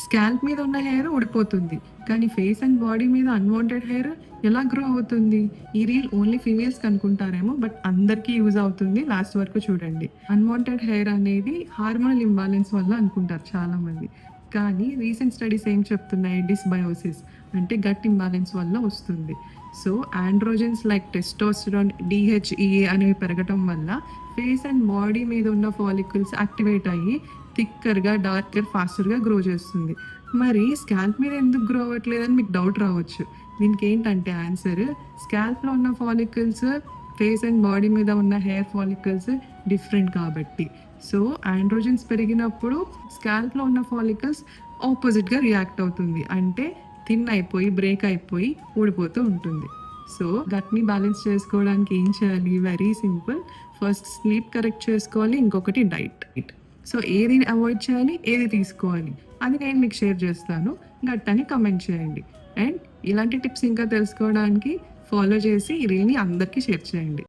Scalp మీద ఉన్న hair ఊడిపోతుంది. కానీ ఫేస్ అండ్ బాడీ మీద అన్‌వాంటెడ్ హెయిర్ ఎలా గ్రో అవుతుంది? ఈ రీల్ ఓన్లీ ఫీమేల్స్‌కి అనుకుంటారేమో బట్ అందరికీ యూజ్ అవుతుంది. లాస్ట్ వరకు చూడండి. అన్‌వాంటెడ్ హెయిర్ అనేది హార్మోనల్ ఇంబాలెన్స్ వల్ల అనుకుంటారు చాలామంది. కానీ రీసెంట్ స్టడీస్ ఏం చెప్తున్నాయి? డిస్బయోసిస్ అంటే గట్ ఇంబాలెన్స్ వల్ల వస్తుంది. సో ఆండ్రోజెన్స్ లైక్ టెస్టోస్టెరాన్, డీహెచ్‌ఈఏ అనేవి పెరగటం వల్ల ఫేస్ అండ్ బాడీ మీద ఉన్న ఫాలికల్స్ యాక్టివేట్ అయ్యి థిక్కర్‌గా, డార్కర్, ఫాస్టర్‌గా గ్రో చేస్తుంది. మరి స్కాల్ప్ మీద ఎందుకు గ్రో అవ్వట్లేదని మీకు డౌట్ రావచ్చు. దీనికేంటంటే ఆన్సర్ స్కాల్ప్‌లో ఉన్న ఫాలికల్స్, ఫేస్ అండ్ బాడీ మీద ఉన్న హెయిర్ ఫాలికల్స్ డిఫరెంట్ కాబట్టి. సో ఆండ్రోజెన్స్ పెరిగినప్పుడు స్కాల్ప్‌లో ఉన్న ఫాలికల్స్ ఆపోజిట్‌గా రియాక్ట్ అవుతుంది. అంటే థిన్ అయిపోయి, బ్రేక్ అయిపోయి ఊడిపోతూ ఉంటుంది. సో గట్‌ని బ్యాలెన్స్ చేసుకోవడానికి ఏం చేయాలి? Very simple. First sleep correct చేసుకోవాలి. ఇంకొకటి డైట్. సో ఏది అవాయిడ్ చేయాలి? ఏది తీసుకోవాలి? అది నేను మీకు షేర్ చేస్తాను. గట్ అని కామెంట్ చేయండి. అండ్ ఇలాంటి టిప్స్ ఇంకా తెలుసుకోవడానికి ఫాలో చేసి ఈ రీల్‌ని అందరికీ షేర్ చేయండి.